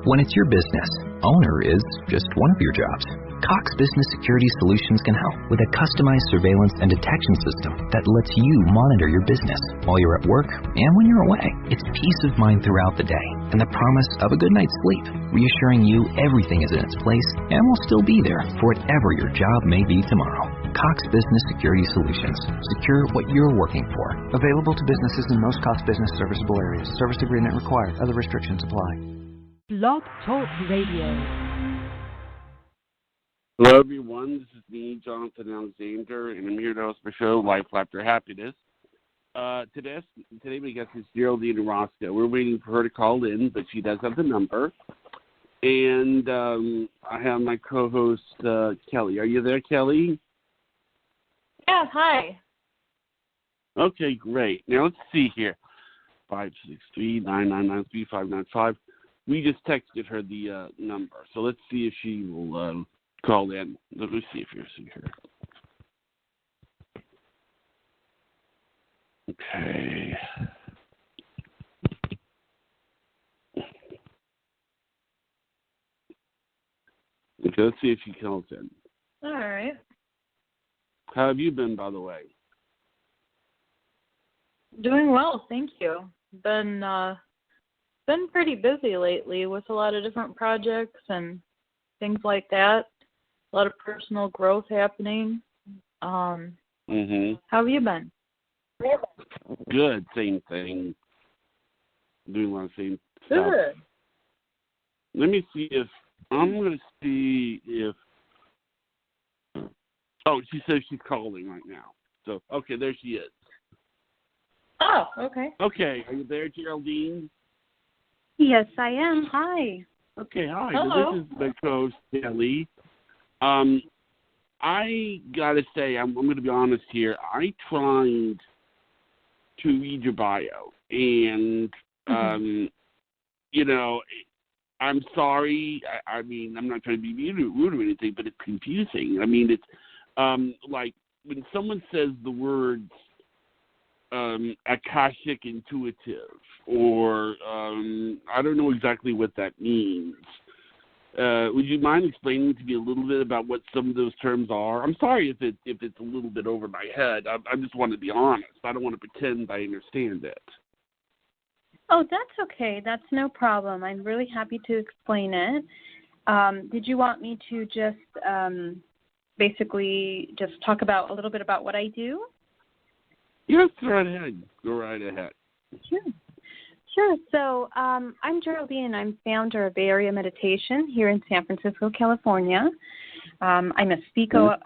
When it's your business, owner is just one of your jobs. Cox Business Security Solutions can help with a customized surveillance and detection system that lets you monitor your business while you're at work and when you're away. It's peace of mind throughout the day and the promise of a good night's sleep, reassuring you everything is in its place and will still be there for whatever your job may be tomorrow. Cox Business Security Solutions. Secure what you're working for. Available to businesses in most Cox Business serviceable areas. Service agreement required. Other restrictions apply. Blog Talk Radio. Hello, everyone. This is me, Jonathan Alexander, and I'm here to host my show, Life After Happiness. Today we got this Geraldine Orosco. We're waiting for her to call in, but she does have the number. And I have my co-host, Kelly. Are you there, Kelly? Yeah, hi. Okay, great. Now, let's see here. 563-999-3595. We just texted her the number, so let's see if she will call in. Let me see if you're here. Okay. Okay, let's see if she calls in. All right. How have you been, by the way? Doing well, thank you. Been pretty busy lately with a lot of different projects and things like that. A lot of personal growth happening. How have you been? Good, same thing. Doing a lot of same stuff. Good. Let me see if I'm going to see if. Oh, she says she's calling right now. So, okay, there she is. Oh, okay. Okay, are you there, Geraldine? Yes, I am. Hi. Okay, hi. Hello. This is my co-host, Kelly. I got to say, I'm going to be honest here. I tried to read your bio, and, you know, I'm sorry. I mean, I'm not trying to be rude or anything, but it's confusing. I mean, it's like when someone says the words Akashic Intuitive, or I don't know exactly what that means. Would you mind explaining to me a little bit about what some of those terms are? I'm sorry if it's a little bit over my head. I just want to be honest. I don't want to pretend I understand it. Oh, that's okay. That's no problem. I'm really happy to explain it. Did you want me to just basically just talk about a little bit about what I do? Yes, go right ahead. Go right ahead. Sure. So I'm Geraldine, and I'm founder of Bay Area Meditation here in San Francisco, California. I'm a speaker,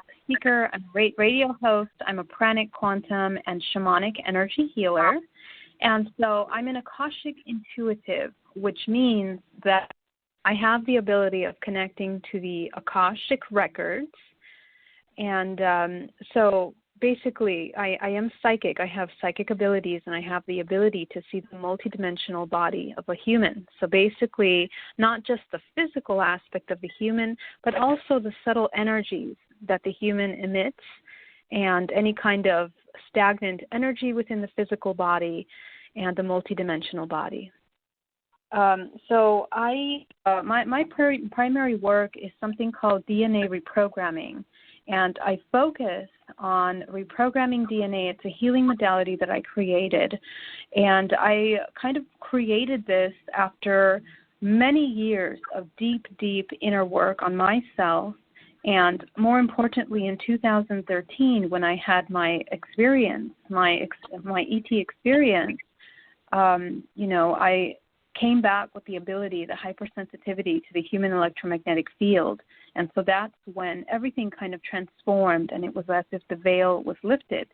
I'm a radio host, I'm a pranic, quantum, and shamanic energy healer. And so I'm an Akashic Intuitive, which means that I have the ability of connecting to the Akashic records. And so basically, I am psychic. I have psychic abilities, and I have the ability to see the multidimensional body of a human. So basically, not just the physical aspect of the human, but also the subtle energies that the human emits and any kind of stagnant energy within the physical body and the multidimensional body. So my primary work is something called DNA reprogramming. And I focus on reprogramming DNA. It's a healing modality that I created. And I kind of created this after many years of deep, deep inner work on myself. And more importantly, in 2013, when I had my experience, my ET experience, I came back with the ability, the hypersensitivity to the human electromagnetic field. And so that's when everything kind of transformed, and it was as if the veil was lifted.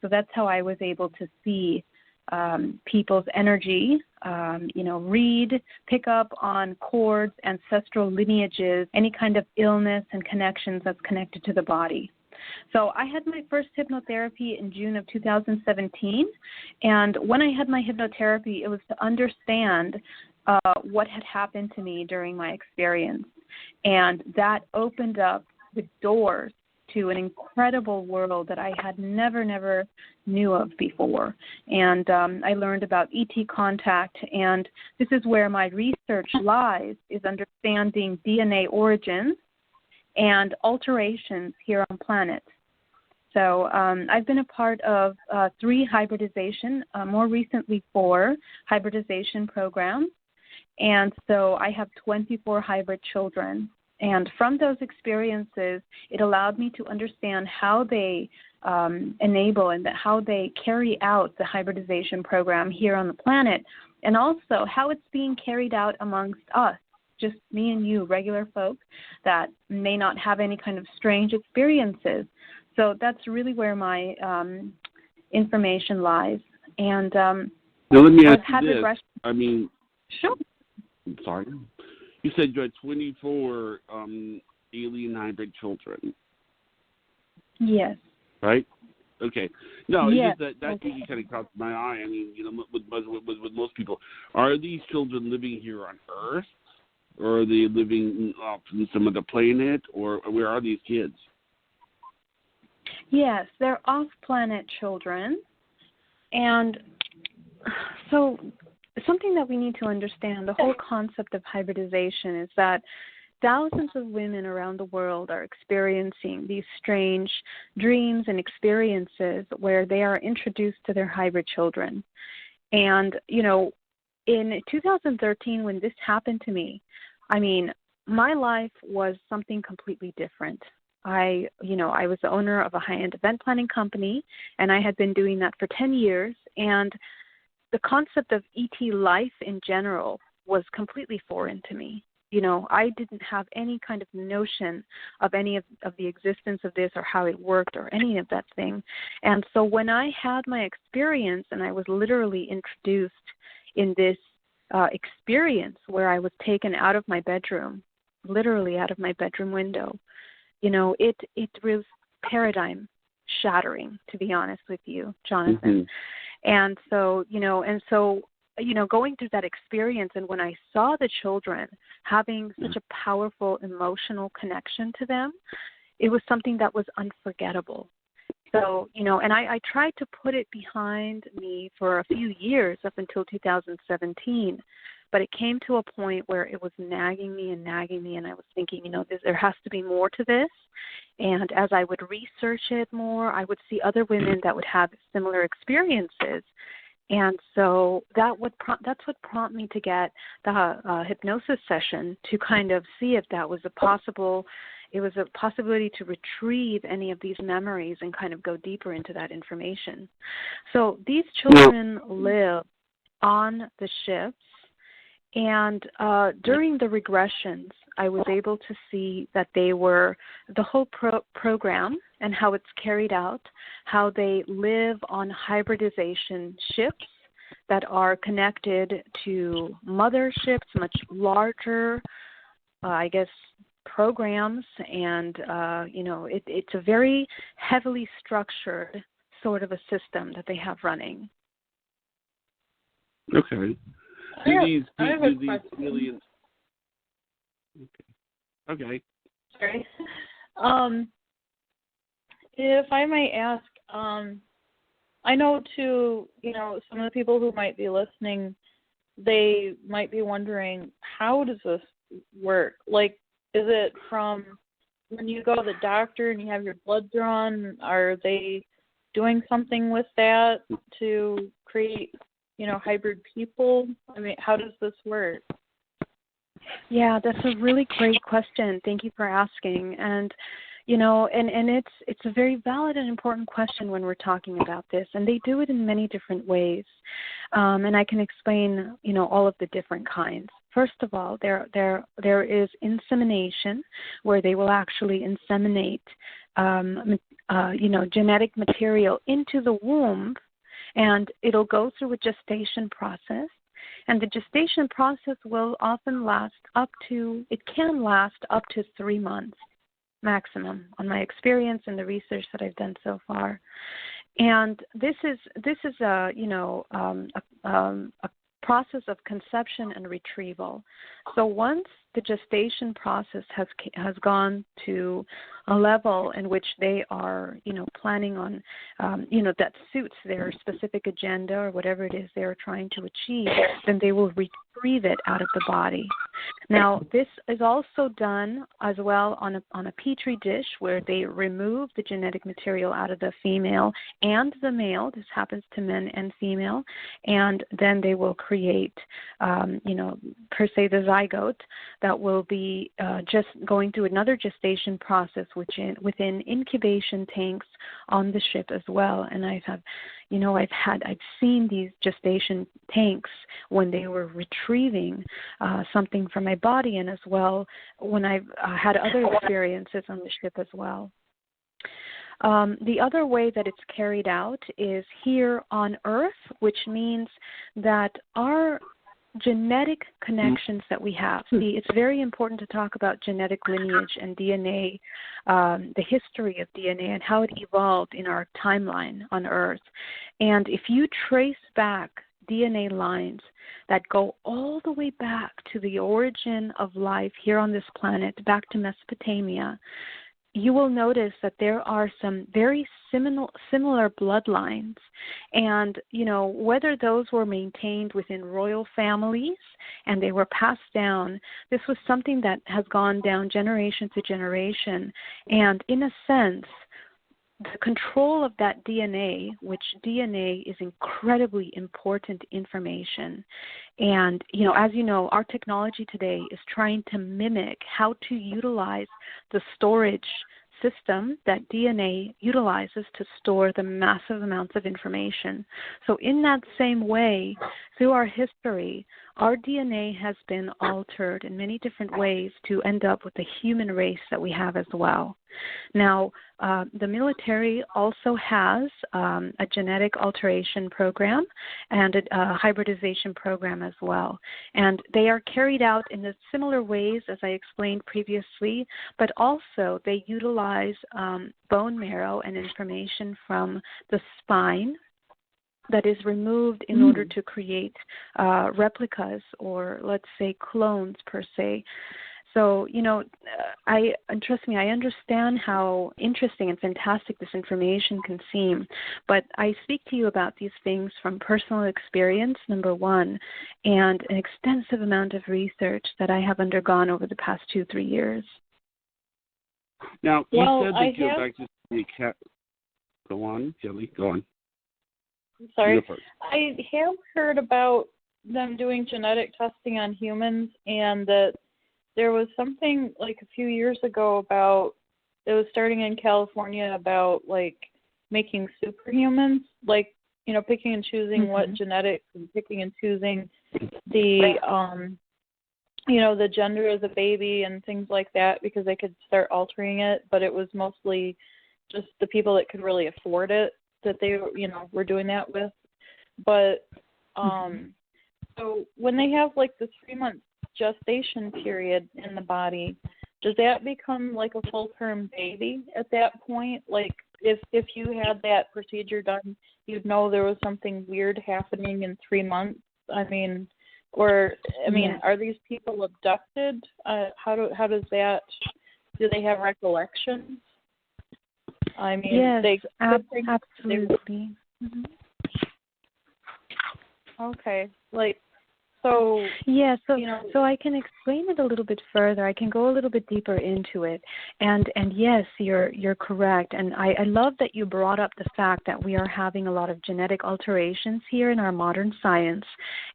So that's how I was able to see people's energy, read, pick up on cords, ancestral lineages, any kind of illness and connections that's connected to the body. So I had my first hypnotherapy in June of 2017, and when I had my hypnotherapy, it was to understand what had happened to me during my experience, and that opened up the doors to an incredible world that I had never knew of before. And I learned about ET contact, and this is where my research lies, is understanding DNA origins and alterations here on planet. So I've been a part of 3 hybridization, more recently 4 hybridization programs. And so I have 24 hybrid children. And from those experiences, it allowed me to understand how they enable and how they carry out the hybridization program here on the planet, and also how it's being carried out amongst us, just me and you, regular folk that may not have any kind of strange experiences. So that's really where my information lies. And now let me ask you this. Sure. I'm sorry. You said you had 24 alien hybrid children. Yes. Right? Okay. No, yes. It's just that usually kind of caught my eye. I mean, with most people, are these children living here on Earth, or are they living off some other planet, or where are these kids? Yes, they're off-planet children. And so something that we need to understand, the whole concept of hybridization, is that thousands of women around the world are experiencing these strange dreams and experiences where they are introduced to their hybrid children. And, in 2013, when this happened to me, my life was something completely different. I was the owner of a high-end event planning company, and I had been doing that for 10 years. And the concept of ET life in general was completely foreign to me. I didn't have any kind of notion of any of the existence of this or how it worked or any of that thing. And so when I had my experience and I was literally introduced in this experience where I was taken out of my bedroom, literally out of my bedroom window, it was paradigm shattering, to be honest with you, Jonathan. Mm-hmm. And so, going through that experience, and when I saw the children having such a powerful emotional connection to them, it was something that was unforgettable. So, and I tried to put it behind me for a few years up until 2017, but it came to a point where it was nagging me, and I was thinking, there has to be more to this. And as I would research it more, I would see other women that would have similar experiences. And so that's what prompted me to get the hypnosis session, to kind of see if that was a possibility to retrieve any of these memories and kind of go deeper into that information. So these children live on the ships, and during the regressions, I was able to see that they were the whole program and how it's carried out, how they live on hybridization ships that are connected to motherships, much larger, programs, and it's a very heavily structured sort of a system that they have running. Okay. Do these aliens? Okay. Sorry. If I might ask, I know too, some of the people who might be listening, they might be wondering, how does this work? Like, is it from when you go to the doctor and you have your blood drawn? Are they doing something with that to create, hybrid people? How does this work? Yeah, that's a really great question. Thank you for asking. And, and it's a very valid and important question when we're talking about this. And they do it in many different ways. And I can explain, all of the different kinds. First of all, there is insemination, where they will actually inseminate, genetic material into the womb, and it'll go through a gestation process. And the gestation process will often last up to 3 months maximum, on my experience and the research that I've done so far. And this is a process of conception and retrieval. So once the gestation process has gone to a level in which they are, planning on, that suits their specific agenda or whatever it is they're trying to achieve, then they will retrieve it out of the body. Now, this is also done as well on a petri dish where they remove the genetic material out of the female and the male. This happens to men and female, and then they will create, per se, the zygote that will be just going through another gestation process within incubation tanks on the ship as well. And I've seen these gestation tanks when they were retrieving something from my body, and as well when I've had other experiences on the ship as well. The other way that it's carried out is here on Earth, which means that our genetic connections that we have. See, it's very important to talk about genetic lineage and DNA, the history of DNA and how it evolved in our timeline on Earth. And if you trace back DNA lines that go all the way back to the origin of life here on this planet, back to Mesopotamia, you will notice that there are some very similar bloodlines. And, whether those were maintained within royal families and they were passed down, this was something that has gone down generation to generation. And in a sense, the control of that DNA, which DNA is incredibly important information. And, as you know, our technology today is trying to mimic how to utilize the storage system that DNA utilizes to store the massive amounts of information. So in that same way, through our history, our DNA has been altered in many different ways to end up with the human race that we have as well. Now, the military also has a genetic alteration program and a hybridization program as well. And they are carried out in the similar ways as I explained previously, but also they utilize bone marrow and information from the spine that is removed in order to create replicas or, let's say, clones per se. So, and trust me, I understand how interesting and fantastic this information can seem, but I speak to you about these things from personal experience, number one, and an extensive amount of research that I have undergone over the past 2-3 years. Now, you said that you're back to the cat. Go on, Jelly, go on. I'm sorry. I have heard about them doing genetic testing on humans, and that there was something like a few years ago about, it was starting in California about like making superhumans, like, picking and choosing what genetics and picking and choosing the, the gender of the baby and things like that, because they could start altering it, but it was mostly just the people that could really afford it that they, were doing that with. But so when they have like the 3-month gestation period in the body, does that become like a full-term baby at that point? Like if you had that procedure done, you'd know there was something weird happening in 3 months? Are these people abducted? How does that, do they have recollections? Yes, absolutely. Okay, so I can explain it a little bit further. I can go a little bit deeper into it. And yes, you're correct. And I love that you brought up the fact that we are having a lot of genetic alterations here in our modern science.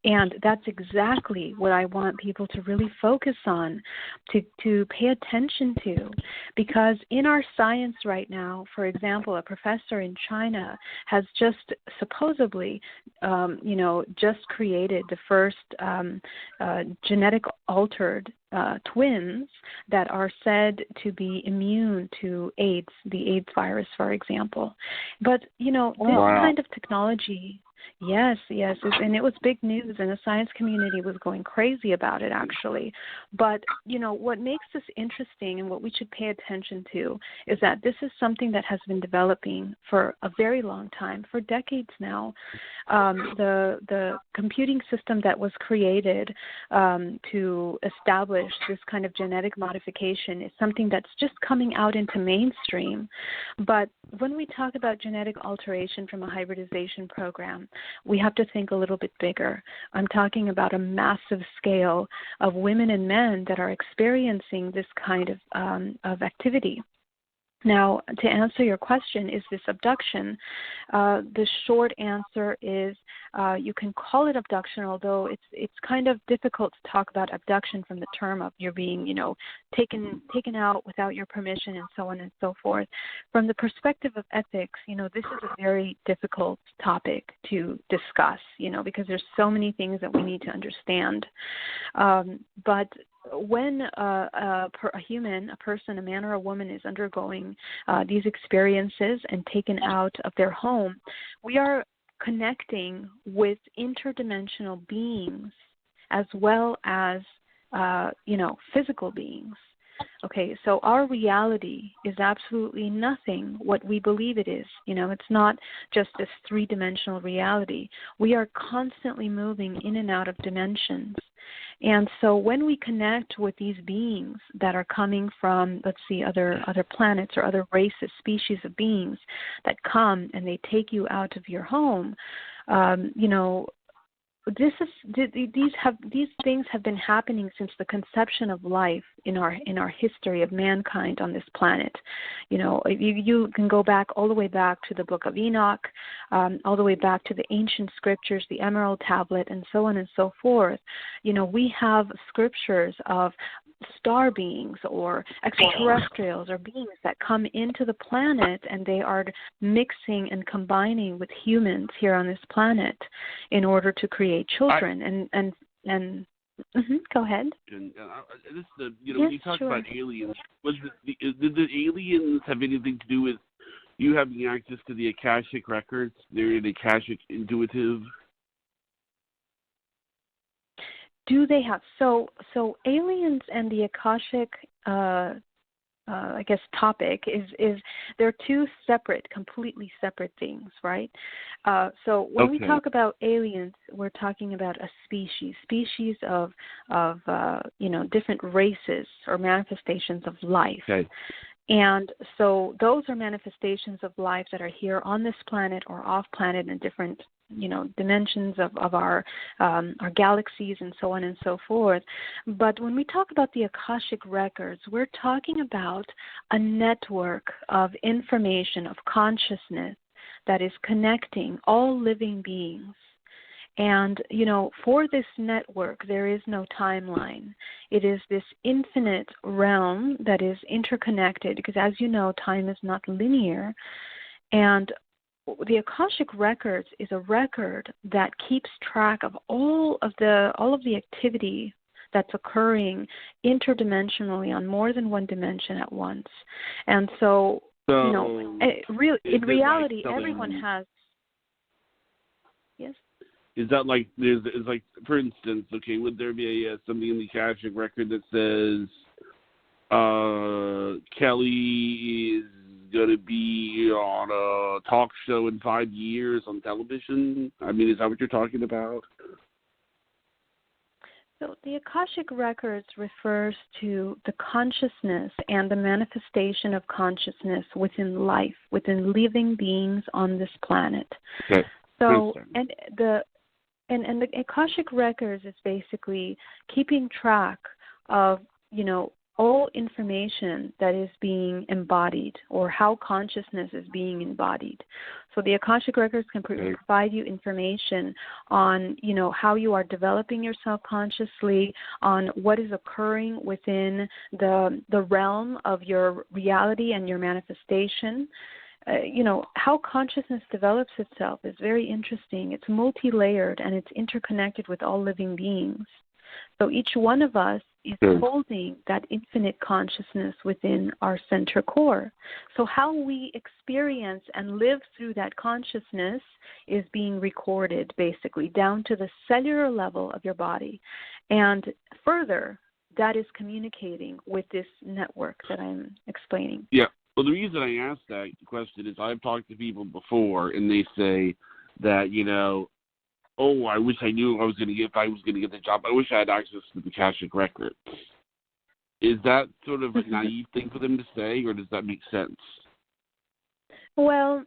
And that's exactly what I want people to really focus on, to pay attention to. Because in our science right now, for example, a professor in China has just supposedly, just created the first genetic altered twins that are said to be immune to AIDS, the AIDS virus, for example. But, this kind of technology Yes, and it was big news, and the science community was going crazy about it, actually. But, what makes this interesting and what we should pay attention to is that this is something that has been developing for a very long time, for decades now. The computing system that was created to establish this kind of genetic modification is something that's just coming out into mainstream. But when we talk about genetic alteration from a hybridization program, we have to think a little bit bigger. I'm talking about a massive scale of women and men that are experiencing this kind of activity. Now, to answer your question, is this abduction? The short answer is you can call it abduction, although it's kind of difficult to talk about abduction from the term of you're being, taken out without your permission and so on and so forth. From the perspective of ethics, this is a very difficult topic to discuss, because there's so many things that we need to understand. But when a person, a man or a woman is undergoing these experiences and taken out of their home, we are connecting with interdimensional beings as well as, physical beings. Okay, so our reality is absolutely nothing what we believe it is. It's not just this three-dimensional reality. We are constantly moving in and out of dimensions. And so when we connect with these beings that are coming from, let's see, other planets or other races, species of beings that come and they take you out of your home, these things have been happening since the conception of life in our history of mankind on this planet. You can go back all the way back to the Book of Enoch, all the way back to the ancient scriptures, the Emerald Tablet, and so on and so forth. We have scriptures of star beings or extraterrestrials or beings that come into the planet, and they are mixing and combining with humans here on this planet in order to create children. Go ahead. When you talk about aliens, did the aliens have anything to do with you having access to the Akashic records? They're an Akashic intuitive. Do they have so aliens and the Akashic topic is they're two completely separate things, right? So when we talk about aliens, we're talking about a species of different races or manifestations of life. Okay. And so those are manifestations of life that are here on this planet or off planet in different dimensions of our galaxies and so on and so forth. But when we talk about the Akashic records, we're talking about a network of information, of consciousness that is connecting all living beings. And, for this network, there is no timeline. It is this infinite realm that is interconnected because, as you know, time is not linear. And the Akashic Records is a record that keeps track of all of the activity that's occurring interdimensionally on more than one dimension at once. And so in reality, everyone has. Yes. Is that like for instance, would there be something in the Akashic record that says Kelly is going to be on a talk show in 5 years on television? I mean, is that what you're talking about? So the Akashic Records refers to the consciousness and the manifestation of consciousness within life, within living beings on this planet. Okay. So, and the Akashic Records is basically keeping track of, all information that is being embodied or how consciousness is being embodied. So the Akashic Records can provide you information on, how you are developing yourself consciously, on what is occurring within the realm of your reality and your manifestation. How consciousness develops itself is very interesting. It's multi-layered and it's interconnected with all living beings. So each one of us is Sure. holding that infinite consciousness within our center core. So how we experience and live through that consciousness is being recorded, basically, down to the cellular level of your body. And further, that is communicating with this network that I'm explaining. Yeah. Well, the reason I asked that question is I've talked to people before, and they say that, oh, I wish I knew if I was going to get the job. I wish I had access to the Akashic records. Is that sort of a naive thing for them to say, or does that make sense? Well,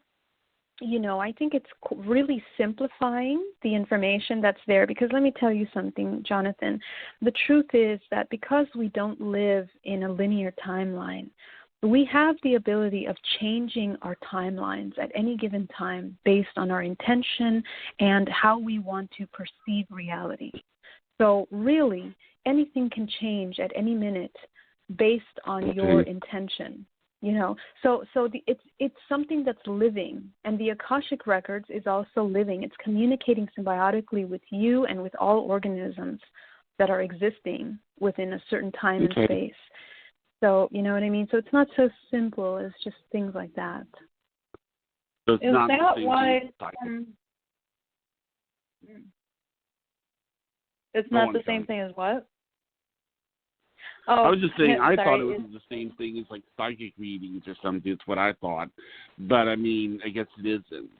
I think it's really simplifying the information that's there, because let me tell you something, Jonathan. The truth is that because we don't live in a linear timeline, we have the ability of changing our timelines at any given time based on our intention and how we want to perceive reality. So really, anything can change at any minute based on your intention. It's something that's living, and the Akashic Records is also living. It's communicating symbiotically with you and with all organisms that are existing within a certain time and space. So, you know what I mean? So it's not so simple as just things like that. So it's Is not that the same why thing. it's not the same thing as what? I was just saying, I sorry. thought it was the same thing as like psychic readings or something. It's what I thought. But, I mean, I guess it isn't.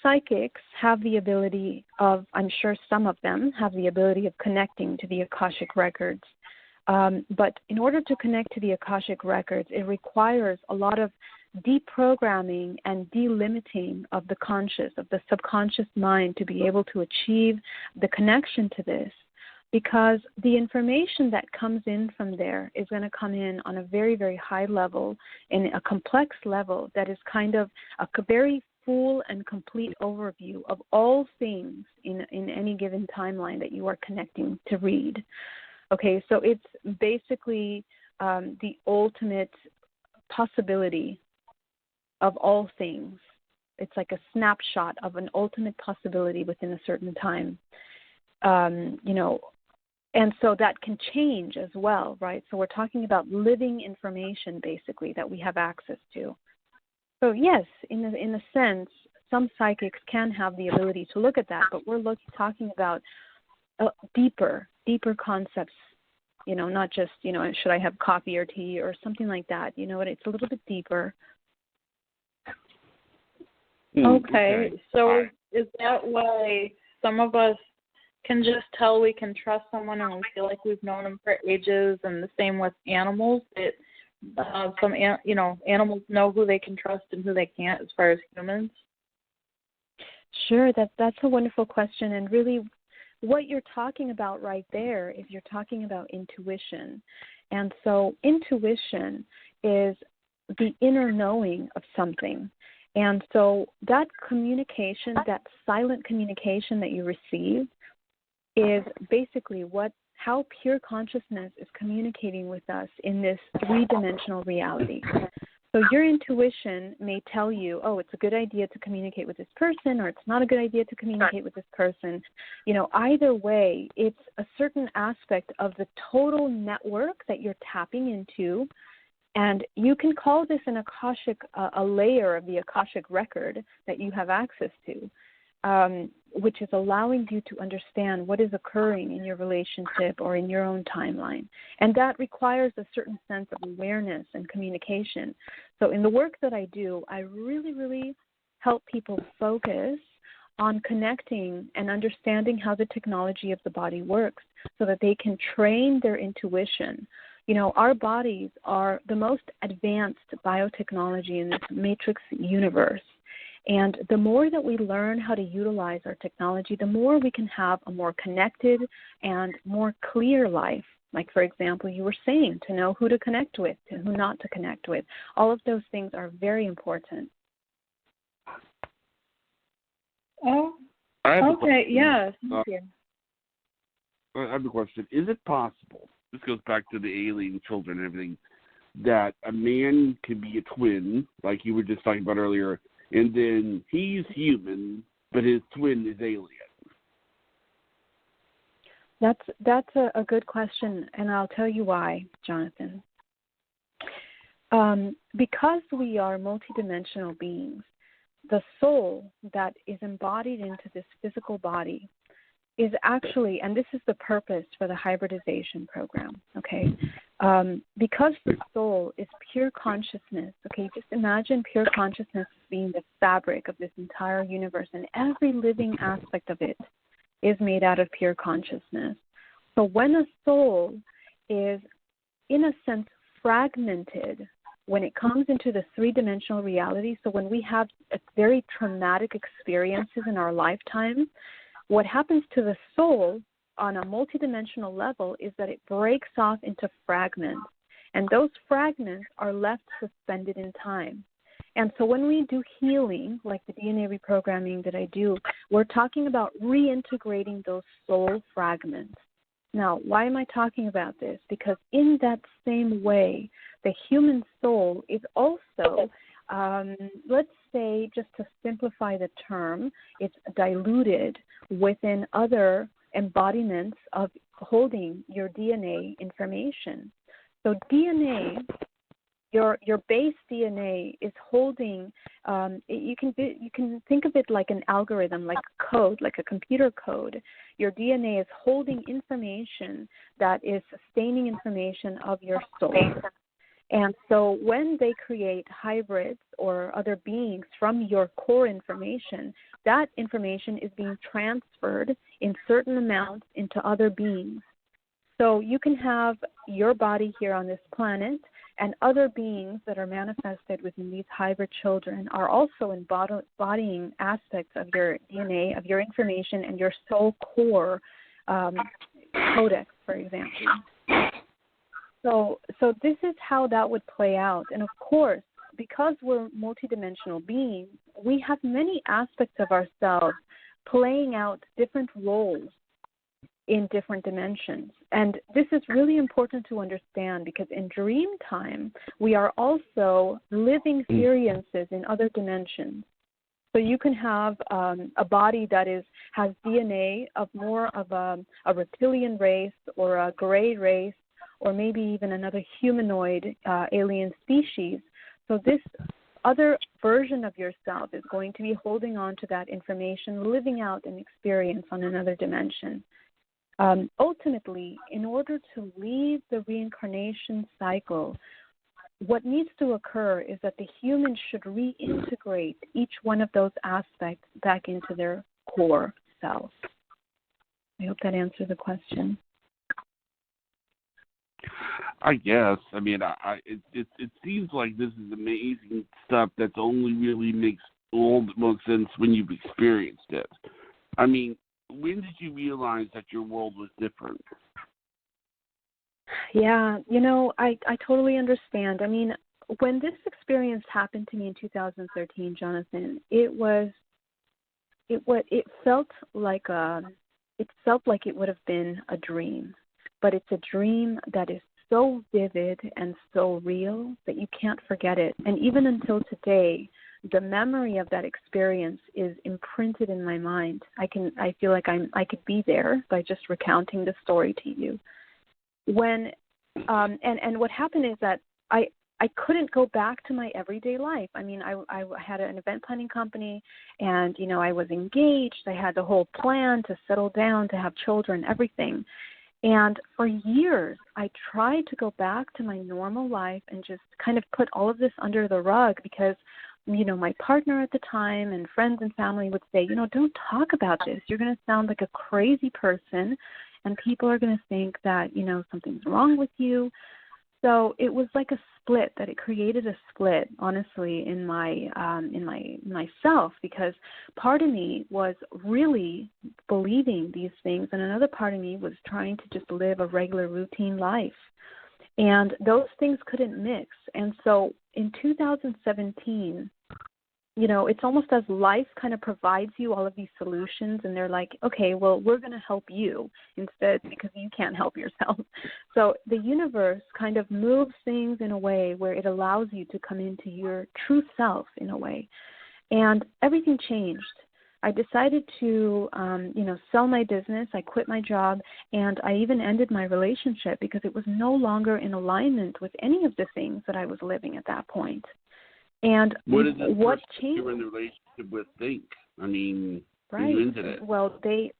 Psychics have the ability of, I'm sure some of them have the ability of connecting to the Akashic Records. But in order to connect to the Akashic Records, it requires a lot of deprogramming and delimiting of the conscious, of the subconscious mind, to be able to achieve the connection to this. Because the information that comes in from there is going to come in on a very, very high level, in a complex level that is kind of a very full and complete overview of all things in any given timeline that you are connecting to read. Okay, so it's basically the ultimate possibility of all things. It's like a snapshot of an ultimate possibility within a certain time. And so that can change as well, right? So we're talking about living information, basically, that we have access to. So yes, in a sense, some psychics can have the ability to look at that, but we're talking about deeper concepts, not just, should I have coffee or tea or something like that. It's a little bit deeper. Okay. So is that why some of us can just tell we can trust someone and we feel like we've known them for ages, and the same with animals? Some animals know who they can trust and who they can't as far as humans? Sure, that's a wonderful question. And really what you're talking about right there is you're talking about intuition. And so intuition is the inner knowing of something. And so that communication, that silent communication that you receive, is basically how pure consciousness is communicating with us in this three-dimensional reality. So your intuition may tell you, oh, it's a good idea to communicate with this person, or it's not a good idea to communicate with this person. Either way, it's a certain aspect of the total network that you're tapping into. And you can call this an Akashic, a layer of the Akashic record that you have access to. Which is allowing you to understand what is occurring in your relationship or in your own timeline. And that requires a certain sense of awareness and communication. So in the work that I do, I really, really help people focus on connecting and understanding how the technology of the body works so that they can train their intuition. Our bodies are the most advanced biotechnology in this matrix universe. And the more that we learn how to utilize our technology, the more we can have a more connected and more clear life. Like, for example, you were saying, to know who to connect with and who not to connect with. All of those things are very important. Oh, okay, yeah. Thank you. I have a question. Is it possible, this goes back to the alien children and everything, that a man can be a twin, like you were just talking about earlier, and then he's human, but his twin is alien? That's a good question, and I'll tell you why, Jonathan. Because we are multidimensional beings, the soul that is embodied into this physical body is actually, and this is the purpose for the hybridization program, okay? Because the soul is pure consciousness, okay? Just imagine pure consciousness being the fabric of this entire universe, and every living aspect of it is made out of pure consciousness. So when a soul is, in a sense, fragmented, when it comes into the three-dimensional reality, so when we have very traumatic experiences in our lifetime, what happens to the soul on a multidimensional level is that it breaks off into fragments, and those fragments are left suspended in time. And so when we do healing, like the DNA reprogramming that I do, we're talking about reintegrating those soul fragments. Now, why am I talking about this? Because in that same way, the human soul is also, let's say, just to simplify the term, it's diluted within other embodiments of holding your DNA information. So DNA, your base DNA is holding. You can think of it like an algorithm, like code, like a computer code. Your DNA is holding information that is sustaining information of your soul. And so when they create hybrids or other beings from your core information, that information is being transferred in certain amounts into other beings. So you can have your body here on this planet, and other beings that are manifested within these hybrid children are also embodying aspects of your DNA, of your information, and your soul core codex, for example. So this is how that would play out. And of course, because we're multidimensional beings, we have many aspects of ourselves playing out different roles in different dimensions. And this is really important to understand because in dream time, we are also living experiences in other dimensions. So you can have a body that has DNA of more of a reptilian race or a gray race, or maybe even another humanoid alien species. So this other version of yourself is going to be holding on to that information, living out an experience on another dimension. Ultimately, in order to leave the reincarnation cycle, what needs to occur is that the humans should reintegrate each one of those aspects back into their core self. I hope that answers the question. I guess. I mean, it seems like this is amazing stuff that only really makes all the most sense when you've experienced it. I mean, when did you realize that your world was different? Yeah, I totally understand. I mean, when this experience happened to me in 2013, Jonathan, it felt like it would have been a dream, but it's a dream that is so vivid and so real that you can't forget it. And even until today, the memory of that experience is imprinted in my mind. I feel like I could be there by just recounting the story to you. And what happened is that I couldn't go back to my everyday life. I mean, I had an event planning company, and I was engaged. I had the whole plan to settle down, to have children, everything. And for years, I tried to go back to my normal life and just kind of put all of this under the rug because, my partner at the time and friends and family would say, don't talk about this. You're going to sound like a crazy person, and people are going to think that, something's wrong with you. So it was like a split, that it created a split, honestly, in myself, because part of me was really believing these things, and another part of me was trying to just live a regular routine life. And those things couldn't mix. And so in 2017, it's almost as life kind of provides you all of these solutions, and they're like, okay, well, we're going to help you instead because you can't help yourself. So the universe kind of moves things in a way where it allows you to come into your true self in a way. And everything changed. I decided to, sell my business. I quit my job, and I even ended my relationship because it was no longer in alignment with any of the things that I was living at that point. And what did the what person changed? you were in the relationship with think? I mean, Right. you ended it. Well, they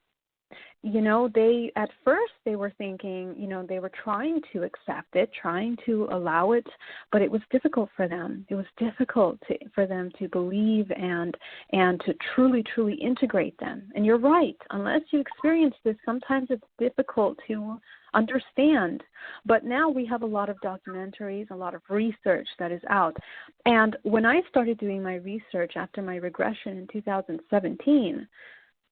at first they were thinking, they were trying to accept it, trying to allow it, but it was difficult for them. It was difficult for them to believe and to truly integrate them. And you're right. Unless you experience this, sometimes it's difficult to understand. But now we have a lot of documentaries, a lot of research that is out. And when I started doing my research after my regression in 2017,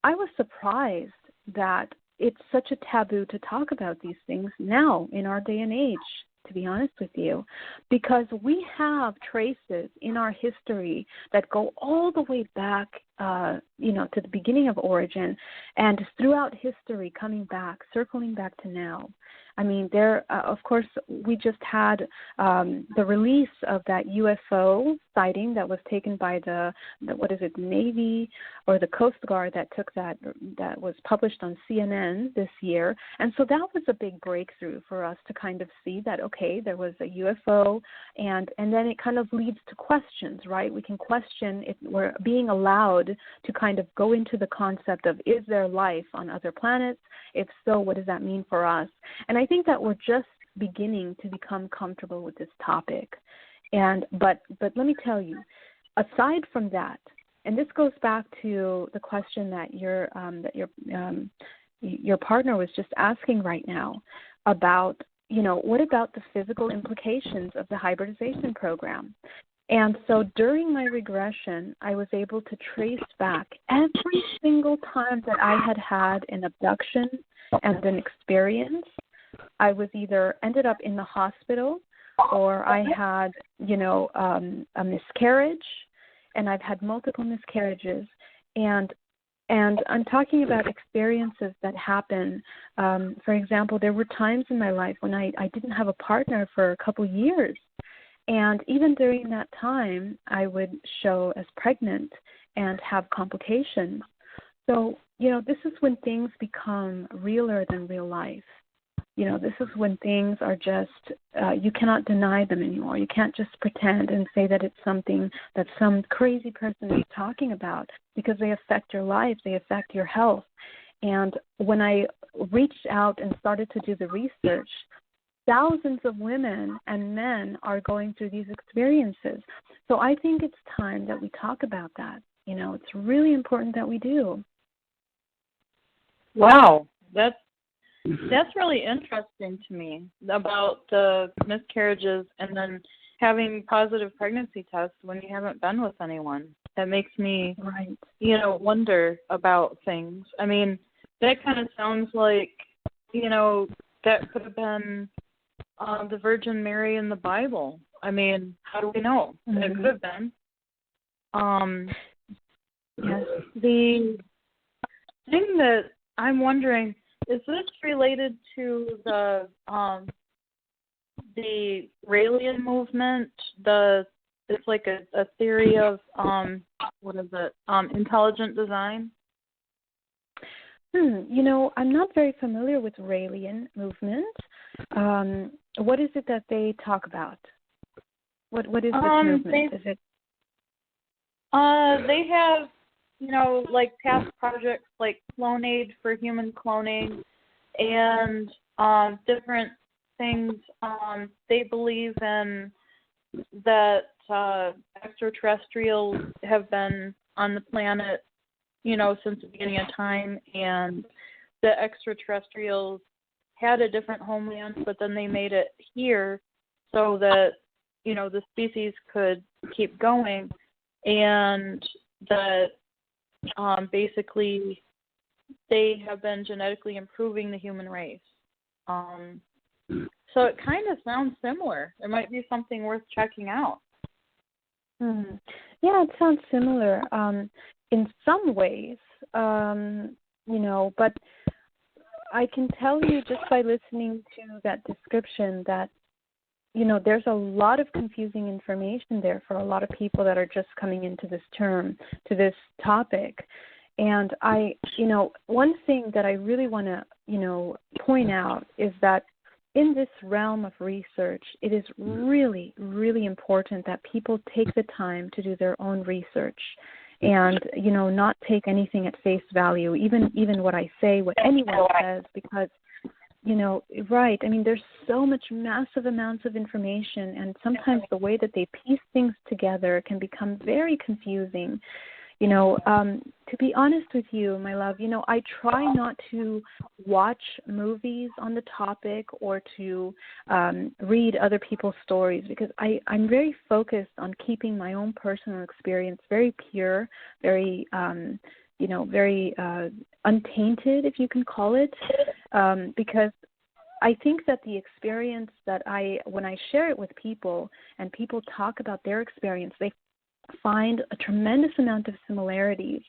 I was surprised that it's such a taboo to talk about these things now in our day and age, to be honest with you, because we have traces in our history that go all the way back, to the beginning of origin, and throughout history coming back, circling back to now. I mean, of course, we just had the release of that UFO sighting that was taken by the Navy or the Coast Guard that took that was published on CNN this year. And so that was a big breakthrough for us to kind of see that, okay, there was a UFO, and then it kind of leads to questions, right? We can question if we're being allowed to kind of go into the concept of, is there life on other planets? If so, what does that mean for us? And I think that we're just beginning to become comfortable with this topic. But let me tell you, aside from that, and this goes back to the question that your partner was just asking right now about, what about the physical implications of the hybridization program? And so during my regression, I was able to trace back every single time that I had an abduction and an experience. I was either ended up in the hospital, or I had, a miscarriage, and I've had multiple miscarriages. And I'm talking about experiences that happen. For example, there were times in my life when I didn't have a partner for a couple years. And even during that time, I would show as pregnant and have complications. So, this is when things become realer than real life. This is when things are just, you cannot deny them anymore. You can't just pretend and say that it's something that some crazy person is talking about, because they affect your life, they affect your health. And when I reached out and started to do the research, thousands of women and men are going through these experiences. So I think it's time that we talk about that. It's really important that we do. Wow, that's really interesting to me about the miscarriages and then having positive pregnancy tests when you haven't been with anyone. That makes me, wonder about things. I mean, that kind of sounds like, that could have been the Virgin Mary in the Bible. I mean, how do we know? Mm-hmm. It could have been. Yes. The thing that I'm wondering, is this related to the Raelian movement? It's like a theory of intelligent design. I'm not very familiar with Raelian movement. What is it that they talk about? What is this movement? Is it? They have, like past projects like Clonaid for human cloning and different things. They believe in that extraterrestrials have been on the planet, since the beginning of time, and the extraterrestrials had a different homeland, but then they made it here so that, the species could keep going, and that basically they have been genetically improving the human race. So it kind of sounds similar. There might be something worth checking out. Mm-hmm. Yeah, it sounds similar in some ways, but I can tell you just by listening to that description that, there's a lot of confusing information there for a lot of people that are just coming into this topic. And one thing that I really want to, point out is that in this realm of research, it is really, really important that people take the time to do their own research and, not take anything at face value, even what I say, what anyone says, because, right, I mean, there's so much massive amounts of information, and sometimes the way that they piece things together can become very confusing. To be honest with you, my love, I try not to watch movies on the topic or to read other people's stories, because I'm very focused on keeping my own personal experience very pure, very, very untainted, if you can call it, because I think that the experience that when I share it with people and people talk about their experience, they find a tremendous amount of similarities.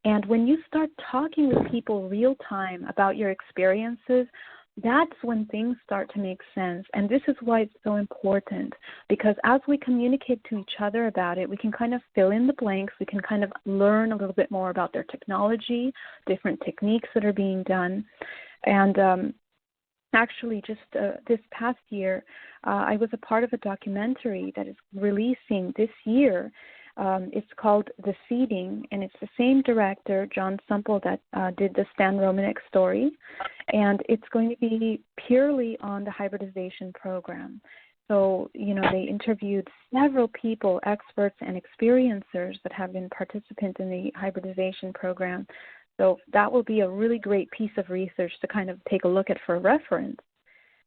And when you start talking with people real time about your experiences, that's when things start to make sense. And this is why it's so important, because as we communicate to each other about it, we can kind of fill in the blanks. We can kind of learn a little bit more about their technology, different techniques that are being done. And actually, just this past year, I was a part of a documentary that is releasing this year. It's called The Seeding, and it's the same director, John Sumple, that did the Stan Romanek story. And it's going to be purely on the hybridization program. So, they interviewed several people, experts and experiencers that have been participants in the hybridization program. So that will be a really great piece of research to kind of take a look at for reference.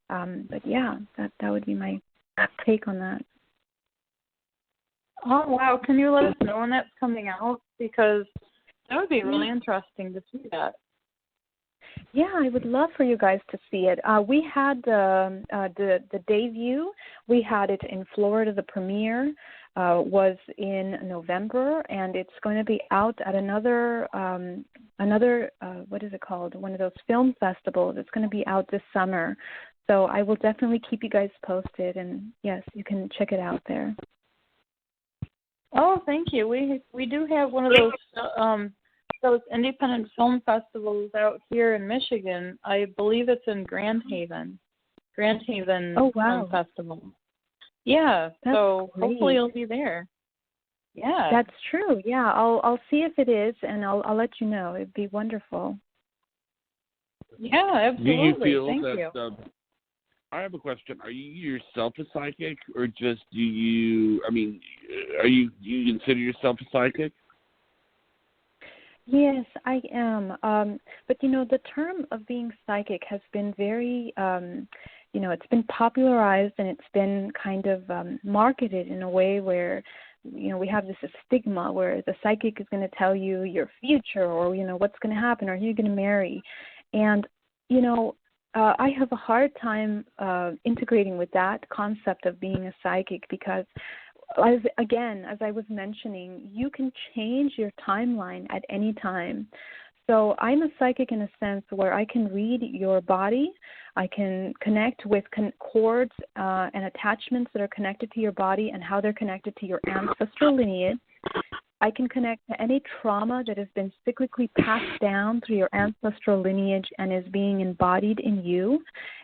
But yeah, that would be my take on that. Oh, wow. Can you let us know when that's coming out? Because that would be really interesting to see that. Yeah, I would love for you guys to see it. We had the debut. We had it in Florida. The premiere was in November, and it's going to be out at another what is it called? One of those film festivals. It's going to be out this summer. So I will definitely keep you guys posted, and yes, you can check it out there. Oh, thank you. We do have one of those independent film festivals out here in Michigan. I believe it's in Grand Haven. Oh, wow. Film Festival. Yeah, That's so great. Hopefully you'll be there. Yeah. That's true. Yeah, I'll see if it is, and I'll let you know. It'd be wonderful. Yeah, absolutely. Do you feel Thank that? you. I have a question. Are you yourself a psychic, or just do you? I mean, do you consider yourself a psychic? Yes, I am. But the term of being psychic has been very, it's been popularized, and it's been kind of marketed in a way where, we have this stigma where the psychic is going to tell you your future, or what's going to happen, or who you're going to marry, and I have a hard time integrating with that concept of being a psychic, because as I was mentioning, you can change your timeline at any time. So I'm a psychic in a sense where I can read your body. I can connect with cords and attachments that are connected to your body and how they're connected to your ancestral lineage. I can connect to any trauma that has been cyclically passed down through your ancestral lineage and is being embodied in you.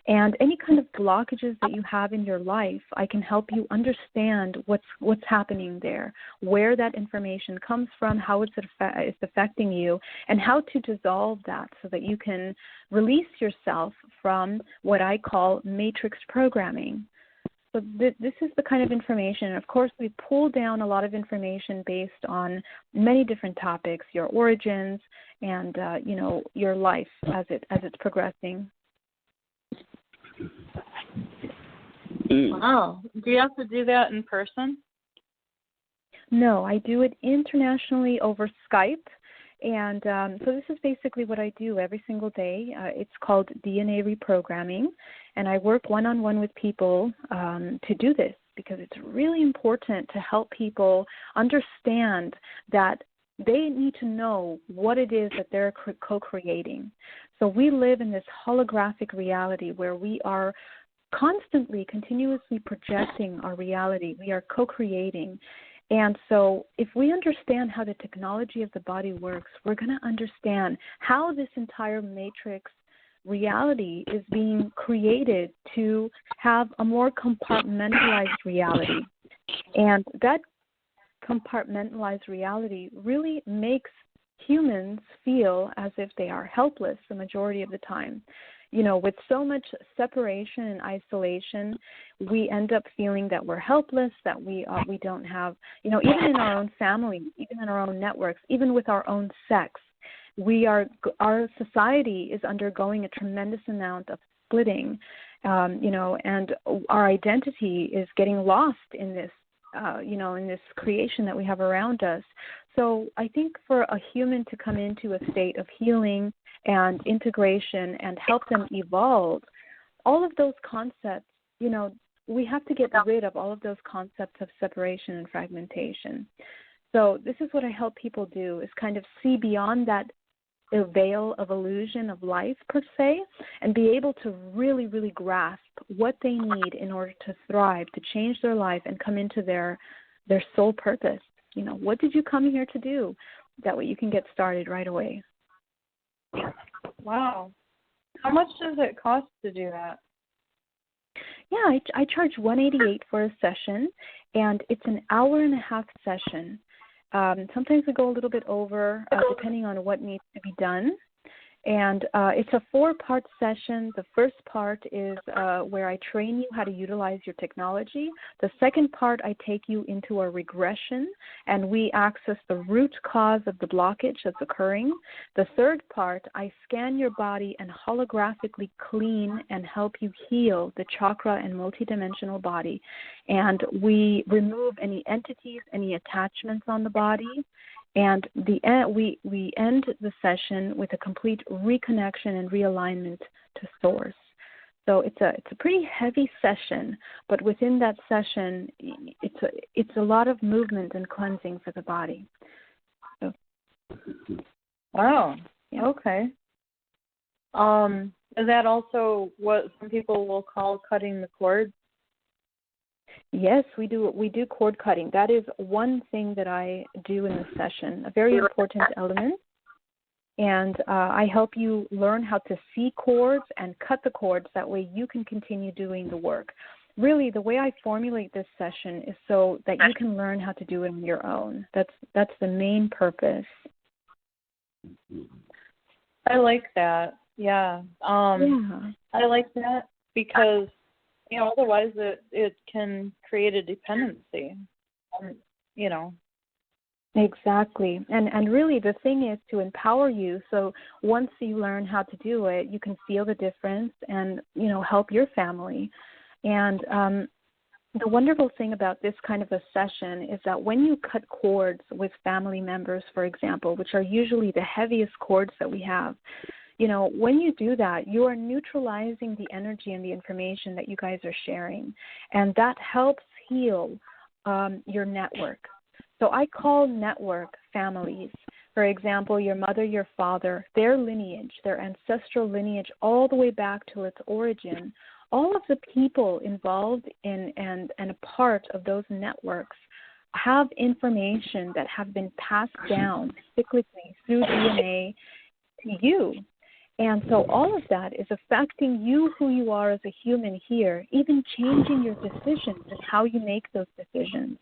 And any kind of blockages that you have in your life, I can help you understand what's happening there, where that information comes from, how it's affecting you, and how to dissolve that so that you can release yourself from what I call matrix programming. So this is the kind of information. And of course, we pull down a lot of information based on many different topics, your origins, and your life as it's progressing. Wow. Do you have to do that in person? No, I do it internationally over Skype. And so this is basically what I do every single day. It's called DNA reprogramming, and I work one-on-one with people to do this because it's really important to help people understand that they need to know what it is that they're co-creating. So we live in this holographic reality where we are constantly, continuously projecting our reality. We are co-creating. And so if we understand how the technology of the body works, we're going to understand how this entire matrix reality is being created to have a more compartmentalized reality. And that compartmentalized reality really makes humans feel as if they are helpless the majority of the time. You know, with so much separation and isolation, we end up feeling that we're helpless, that we don't have, you know, even in our own family, even in our own networks, even with our own sex, our society is undergoing a tremendous amount of splitting, you know, and our identity is getting lost in this, you know, in this creation that we have around us. So I think for a human to come into a state of healing and integration and help them evolve, all of those concepts, you know, we have to get rid of all of those concepts of separation and fragmentation. So this is what I help people do, is kind of see beyond that veil of illusion of life per se, and be able to really, really grasp what they need in order to thrive, to change their life and come into their soul purpose. You know, what did you come here to do? That way you can get started right away. Wow. How much does it cost to do that? Yeah, I charge $188 for a session, and it's an hour-and-a-half session. Sometimes we go a little bit over, depending on what needs to be done. And it's a 4-part session. The first part is where I train you how to utilize your technology. The second part, I take you into a regression, and we access the root cause of the blockage that's occurring. The third part, I scan your body and holographically clean and help you heal the chakra and multidimensional body. And we remove any entities, any attachments on the body. And we end the session with a complete reconnection and realignment to source. So it's a pretty heavy session, but within that session, it's a lot of movement and cleansing for the body. So. Wow. Okay. Is that also what some people will call cutting the cord? Yes, we do cord cutting. That is one thing that I do in the session, a very important element. And I help you learn how to see cords and cut the cords. That way you can continue doing the work. Really, the way I formulate this session is so that you can learn how to do it on your own. That's the main purpose. I like that. Yeah. I like that because, you know, otherwise it can create a dependency, you know. Exactly. And really the thing is to empower you, so once you learn how to do it, you can feel the difference and, you know, help your family. And the wonderful thing about this kind of a session is that when you cut cords with family members, for example, which are usually the heaviest cords that we have, you know, when you do that, you are neutralizing the energy and the information that you guys are sharing, and that helps heal your network. So I call network families. For example, your mother, your father, their lineage, their ancestral lineage, all the way back to its origin. All of the people involved in and a part of those networks have information that have been passed down cyclically through DNA to you. And so all of that is affecting you, who you are as a human here, even changing your decisions and how you make those decisions.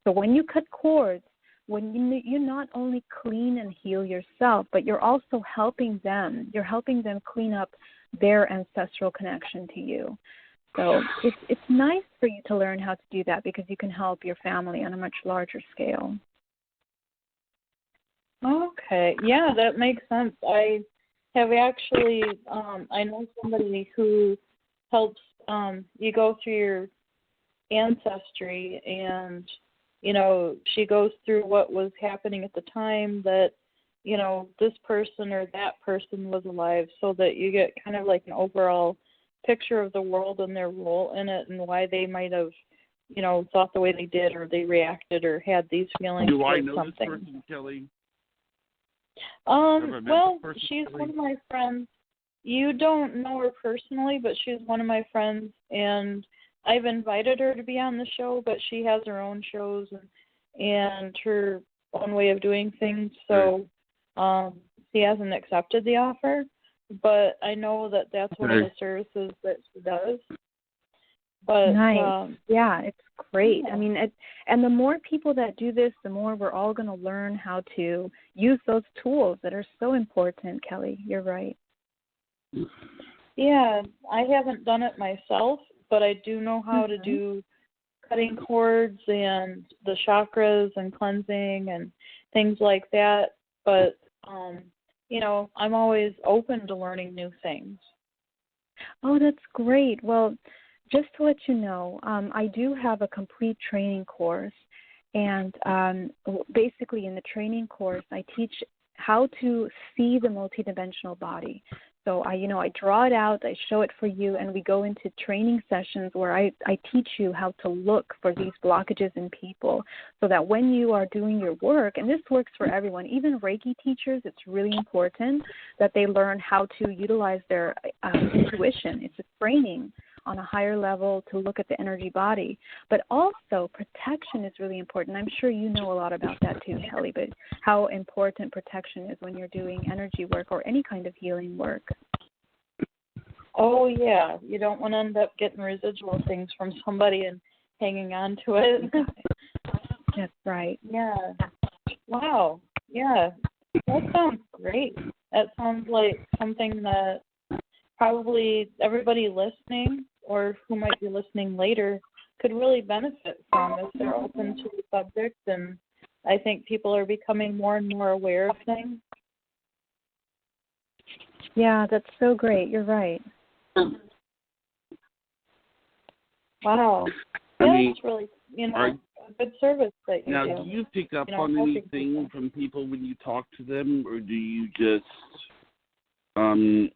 So when you cut cords, when you not only clean and heal yourself, but you're also helping them. You're helping them clean up their ancestral connection to you. So it's nice for you to learn how to do that because you can help your family on a much larger scale. Okay. Yeah, that makes sense. I have actually, I know somebody who helps you go through your ancestry, and, you know, she goes through what was happening at the time that, you know, this person or that person was alive, so that you get kind of like an overall picture of the world and their role in it and why they might have, you know, thought the way they did or they reacted or had these feelings. Do I know something. this person, Kelly? Well, she's one of my friends. You don't know her personally, but she's one of my friends, and I've invited her to be on the show, but she has her own shows, and and her own way of doing things, so she hasn't accepted the offer. But I know that that's one of the services that she does. But nice. Yeah, it's great. I mean, and the more people that do this, the more we're all going to learn how to use those tools that are so important, Kelly. You're right. Yeah, I haven't done it myself, but I do know how to do cutting cords and the chakras and cleansing and things like that. But, you know, I'm always open to learning new things. Oh, that's great. Well, just to let you know, I do have a complete training course, and basically in the training course, I teach how to see the multidimensional body. So I draw it out, I show it for you, and we go into training sessions where I teach you how to look for these blockages in people, so that when you are doing your work, and this works for everyone, even Reiki teachers, it's really important that they learn how to utilize their intuition. It's a training on a higher level to look at the energy body. But also protection is really important. I'm sure you know a lot about that too, Kelly, but how important protection is when you're doing energy work or any kind of healing work. Oh, yeah. You don't want to end up getting residual things from somebody and hanging on to it. That's right. Yeah. Wow. Yeah. That sounds great. That sounds like something that probably everybody listening or who might be listening later could really benefit from if they're open to the subject. And I think people are becoming more and more aware of things. Yeah, that's so great. You're right. Wow. That's really, a good service that you do. Now, do you pick up on anything from people when you talk to them, or do you just,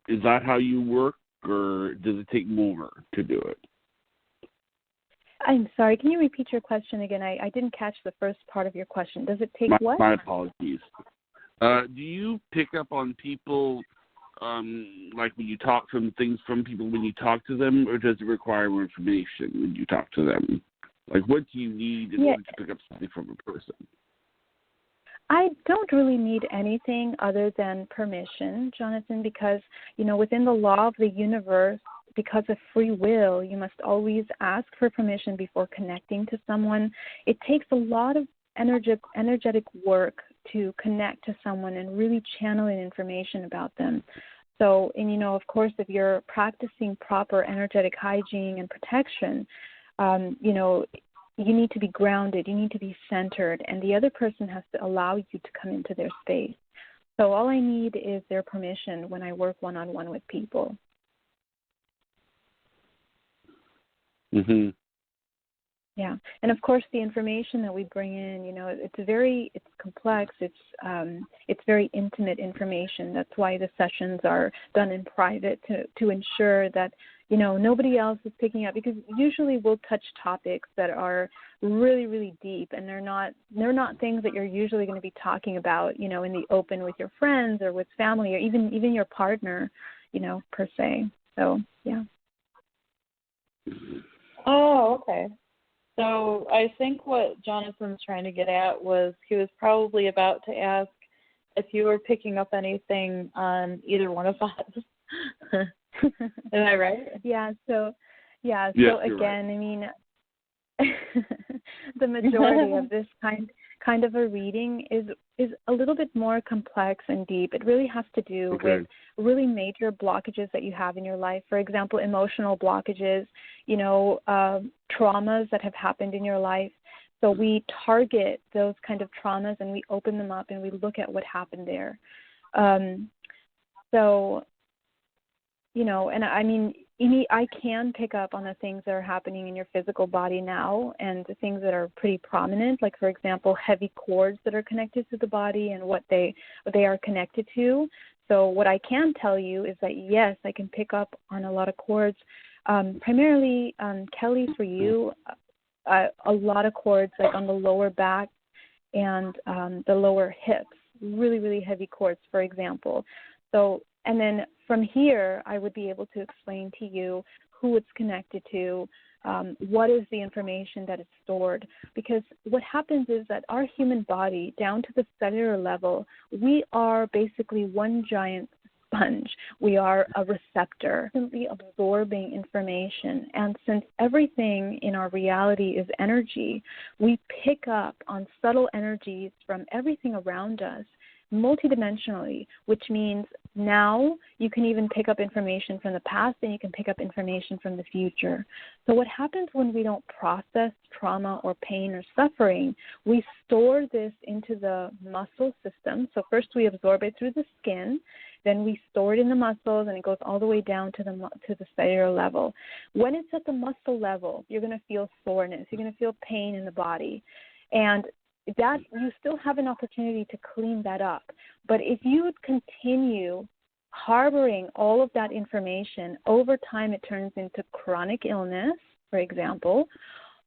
is that how you work, or does it take more to do it? I'm sorry, can you repeat your question again? I didn't catch the first part of your question. Does it take what? My apologies. Do you pick up on people, like when you talk some things from people when you talk to them, or does it require more information when you talk to them? Like, what do you need in order to pick up something from a person? I don't really need anything other than permission, Jonathan, because, within the law of the universe, because of free will, you must always ask for permission before connecting to someone. It takes a lot of energetic work to connect to someone and really channel in information about them. So, and of course, if you're practicing proper energetic hygiene and protection, you need to be grounded, you need to be centered, and the other person has to allow you to come into their space. So all I need is their permission when I work one-on-one with people. Mhm. Yeah, and of course the information that we bring in, it's complex. It's very intimate information. That's why the sessions are done in private to ensure that nobody else is picking up, because usually we'll touch topics that are really, really deep, and they're not things that you're usually going to be talking about, in the open with your friends or with family or even your partner, per se. So yeah. Oh, okay. So I think what Jonathan's trying to get at was he was probably about to ask if you were picking up anything on either one of us. Am I right? Yeah. So Yes, again, right. I mean, the majority of this kind of a reading is a little bit more complex and deep. It really has to do with really major blockages that you have in your life. For example, emotional blockages, traumas that have happened in your life. So we target those kind of traumas and we open them up and we look at what happened there. And I mean, I can pick up on the things that are happening in your physical body now and the things that are pretty prominent, like, for example, heavy cords that are connected to the body and what they are connected to. So what I can tell you is that, yes, I can pick up on a lot of cords. Primarily, Kelly, for you, a lot of cords like on the lower back and the lower hips, really, really heavy cords, for example. So, and then from here, I would be able to explain to you who it's connected to, what is the information that is stored. Because what happens is that our human body, down to the cellular level, we are basically one giant sponge. We are a receptor, simply absorbing information. And since everything in our reality is energy, we pick up on subtle energies from everything around us multidimensionally, which means now you can even pick up information from the past and you can pick up information from the future. So what happens when we don't process trauma or pain or suffering, we store this into the muscle system. So first we absorb it through the skin, then we store it in the muscles, and it goes all the way down to the cellular level. When it's at the muscle level, you're going to feel soreness. You're going to feel pain in the body. And that you still have an opportunity to clean that up. But if you would continue harboring all of that information, over time it turns into chronic illness, for example,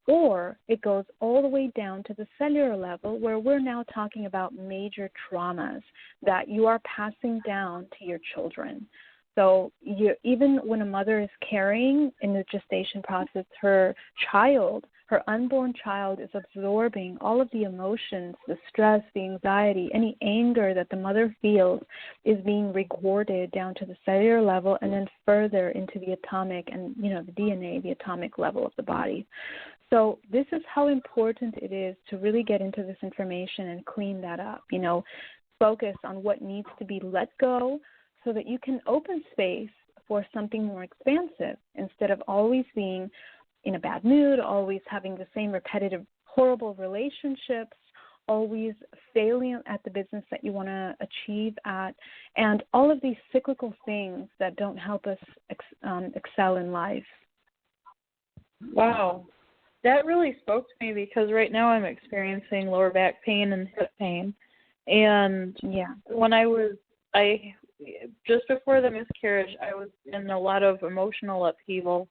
or it goes all the way down to the cellular level where we're now talking about major traumas that you are passing down to your children. So even when a mother is carrying in the gestation process, her unborn child is absorbing all of the emotions, the stress, the anxiety, any anger that the mother feels is being recorded down to the cellular level and then further into the atomic and, the DNA, the atomic level of the body. So this is how important it is to really get into this information and clean that up, focus on what needs to be let go so that you can open space for something more expansive instead of always being in a bad mood, always having the same repetitive, horrible relationships, always failing at the business that you want to achieve at, and all of these cyclical things that don't help us excel in life. Wow. That really spoke to me because right now I'm experiencing lower back pain and hip pain. And when just before the miscarriage, I was in a lot of emotional upheaval,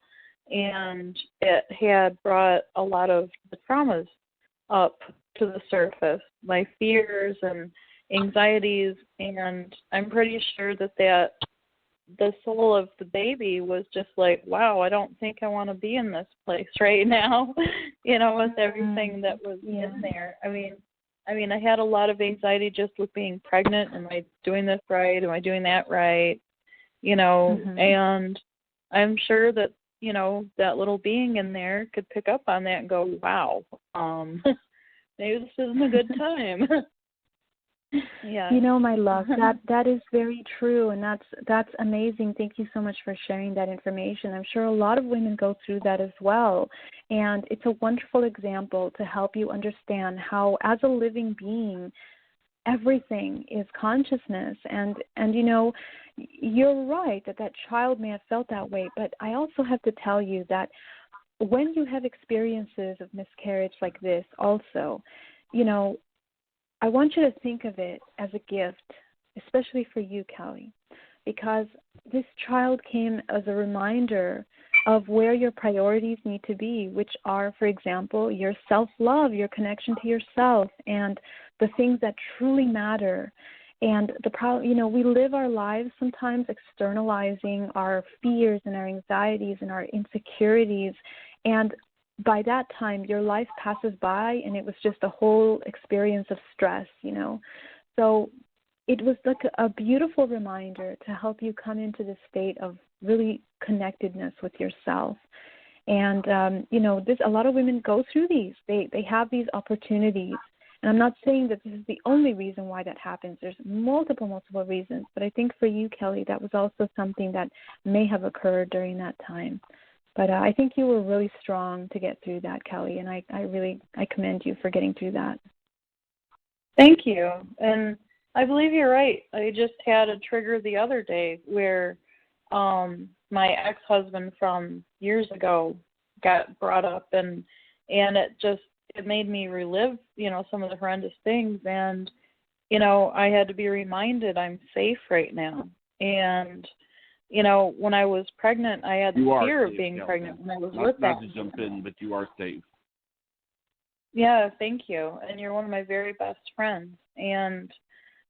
and it had brought a lot of the traumas up to the surface, my fears and anxieties, and I'm pretty sure that the soul of the baby was just like, wow, I don't think I want to be in this place right now, with everything that was in there. I mean, I had a lot of anxiety just with being pregnant. Am I doing this right? Am I doing that right? And I'm sure that, that little being in there could pick up on that and go, wow, maybe this isn't a good time. Yeah. My love, that is very true, and that's amazing. Thank you so much for sharing that information. I'm sure a lot of women go through that as well, and it's a wonderful example to help you understand how, as a living being, everything is consciousness. And you're right that child may have felt that way, but I also have to tell you that when you have experiences of miscarriage like this also, I want you to think of it as a gift, especially for you, Kelly, because this child came as a reminder of where your priorities need to be, which are, for example, your self-love, your connection to yourself, and the things that truly matter. And we live our lives sometimes externalizing our fears and our anxieties and our insecurities, and by that time, your life passes by, and it was just a whole experience of stress, So it was like a beautiful reminder to help you come into this state of really connectedness with yourself. And, a lot of women go through these. They have these opportunities. And I'm not saying that this is the only reason why that happens. There's multiple reasons. But I think for you, Kelly, that was also something that may have occurred during that time. But I think you were really strong to get through that, Kelly, and I commend you for getting through that. Thank you. And I believe you're right. I just had a trigger the other day where my ex-husband from years ago got brought up, and it made me relive, some of the horrendous things. And, I had to be reminded I'm safe right now. And when I was pregnant, I had the fear of being pregnant when I was with that. Not to jump in, but you are safe. Yeah, thank you. And you're one of my very best friends. And,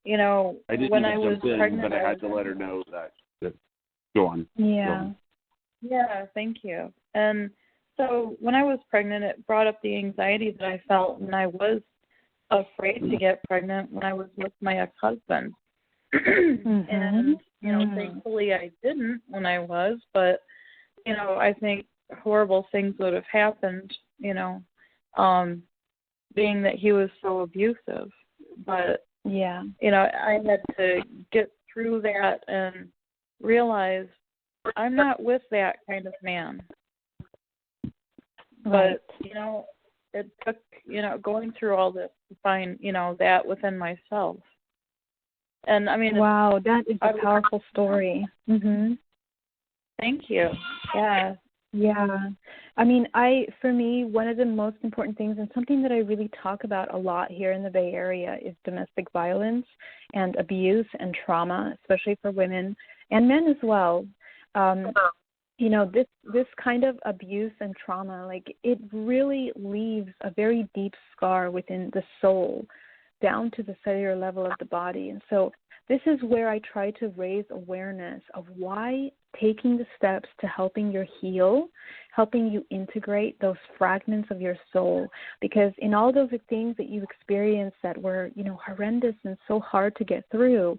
I didn't when even I was jump in, pregnant, but I had to let her know that. Go on. Yeah. Yeah, thank you. And so when I was pregnant, it brought up the anxiety that I felt when I was afraid to get pregnant when I was with my ex-husband. And, thankfully I didn't when I was, but, I think horrible things would have happened, being that he was so abusive. But, I had to get through that and realize I'm not with that kind of man. Right. But, it took, going through all this to find, that within myself. And, I mean... Wow, that is a powerful story. Mm-hmm. Thank you. Yeah. Yeah. I mean, for me, one of the most important things and something that I really talk about a lot here in the Bay Area is domestic violence and abuse and trauma, especially for women and men as well. This kind of abuse and trauma, like, it really leaves a very deep scar within the soul down to the cellular level of the body. And so this is where I try to raise awareness of why taking the steps to helping you heal, helping you integrate those fragments of your soul, because in all those things that you experienced that were, horrendous and so hard to get through,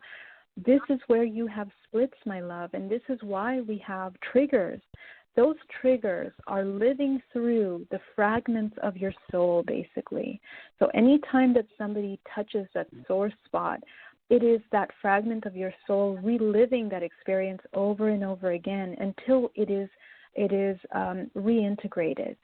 this is where you have splits, my love, and this is why we have triggers. Those triggers are living through the fragments of your soul, basically. So anytime that somebody touches that sore spot, it is that fragment of your soul reliving that experience over and over again until it is reintegrated.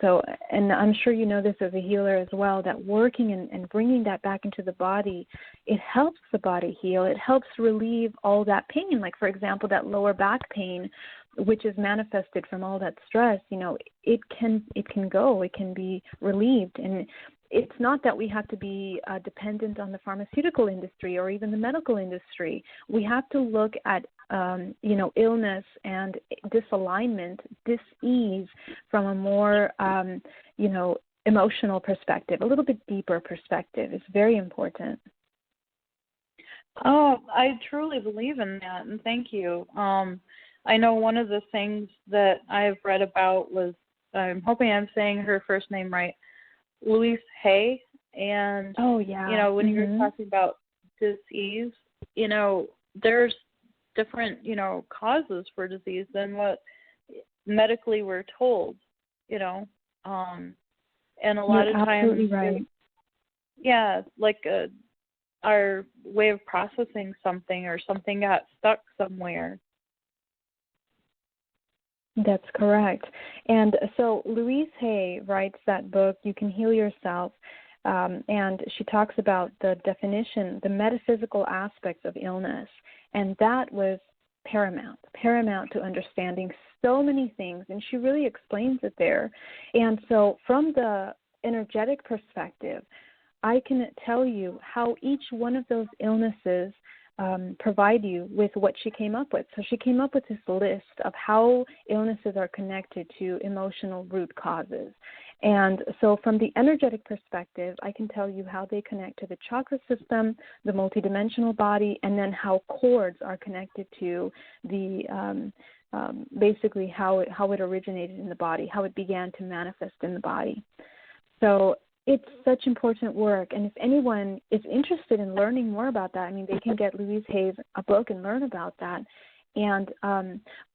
So, and I'm sure you know this as a healer as well, that working and bringing that back into the body, it helps the body heal. It helps relieve all that pain. Like, for example, that lower back pain, which is manifested from all that stress, it can go, it can be relieved. And it's not that we have to be dependent on the pharmaceutical industry or even the medical industry. We have to look at illness and disalignment, dis-ease from a more, emotional perspective, a little bit deeper perspective. It's very important. Oh, I truly believe in that, and thank you. I know one of the things that I've read about was, I'm hoping I'm saying her first name right, Louise Hay. And, when you're talking about dis-ease, there's different, causes for disease than what medically we're told, and a lot of times, right. Our way of processing something or something got stuck somewhere. That's correct. And so Louise Hay writes that book, You Can Heal Yourself, and she talks about the definition, the metaphysical aspects of illness, and that was paramount to understanding so many things, and she really explains it there. And so from the energetic perspective, I can tell you how each one of those illnesses provide you with what she came up with. So she came up with this list of how illnesses are connected to emotional root causes. And so from the energetic perspective, I can tell you how they connect to the chakra system, the multidimensional body, and then how cords are connected to the basically how it originated in the body, how it began to manifest in the body. So it's such important work, and if anyone is interested in learning more about that, I mean, they can get Louise Hay's a book and learn about that. And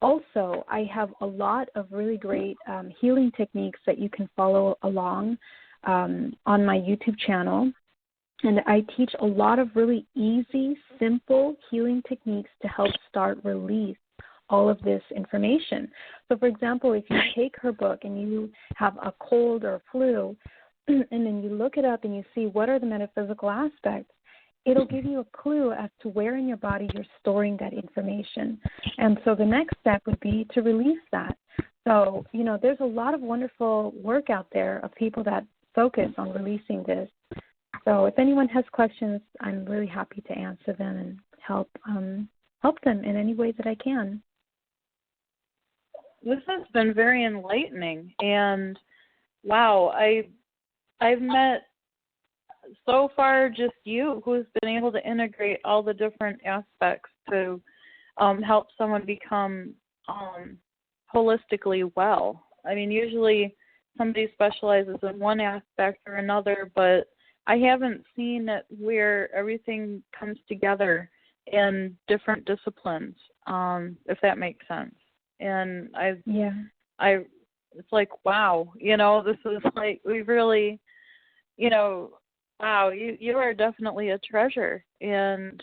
also, I have a lot of really great healing techniques that you can follow along on my YouTube channel. And I teach a lot of really easy, simple healing techniques to help start release all of this information. So, for example, if you take her book and you have a cold or a flu, and then you look it up and you see what are the metaphysical aspects, it'll give you a clue as to where in your body you're storing that information. And so the next step would be to release that. So, there's a lot of wonderful work out there of people that focus on releasing this. So if anyone has questions, I'm really happy to answer them and help them in any way that I can. This has been very enlightening, and wow, I've met so far just you who's been able to integrate all the different aspects to help someone become holistically well. I mean, usually somebody specializes in one aspect or another, but I haven't seen it where everything comes together in different disciplines, if that makes sense. And it's like, wow, this is like, we really, wow, you are definitely a treasure. And,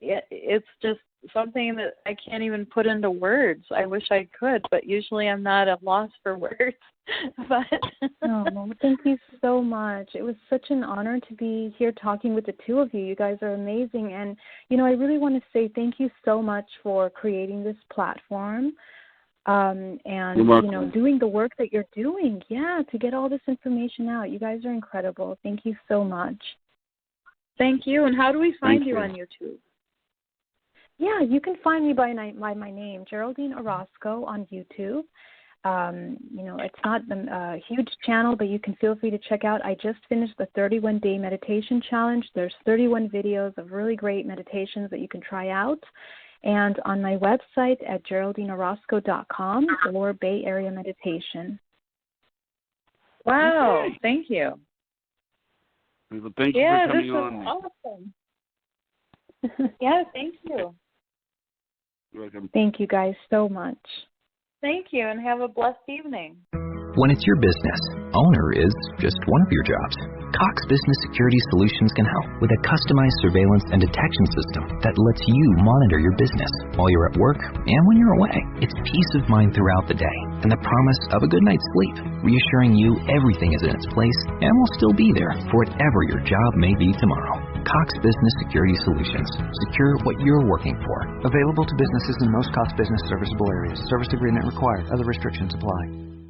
it's just something that I can't even put into words. I wish I could, but usually I'm not at loss for words. But oh, thank you so much. It was such an honor to be here talking with the two of you. You guys are amazing. And, I really want to say thank you so much for creating this platform and, doing the work that you're doing. Yeah, to get all this information out. You guys are incredible. Thank you so much. Thank you. And how do we find you on YouTube? Yeah, you can find me by my name, Geraldine Orosco, on YouTube. It's not a huge channel, but you can feel free to check out. I just finished the 31-day meditation challenge. There's 31 videos of really great meditations that you can try out. And on my website at GeraldineOrosco.com or Bay Area Meditation. Wow, thank you. Well, thank you for coming on. Awesome. Yeah, thank you. You're welcome. Thank you guys so much. Thank you, and have a blessed evening. When it's your business, owner is just one of your jobs. Cox Business Security Solutions can help with a customized surveillance and detection system that lets you monitor your business while you're at work and when you're away. It's peace of mind throughout the day and the promise of a good night's sleep, reassuring you everything is in its place and will still be there for whatever your job may be tomorrow. Cox Business Security Solutions. Secure what you're working for. Available to businesses in most Cox Business serviceable areas. Service agreement required. Other restrictions apply.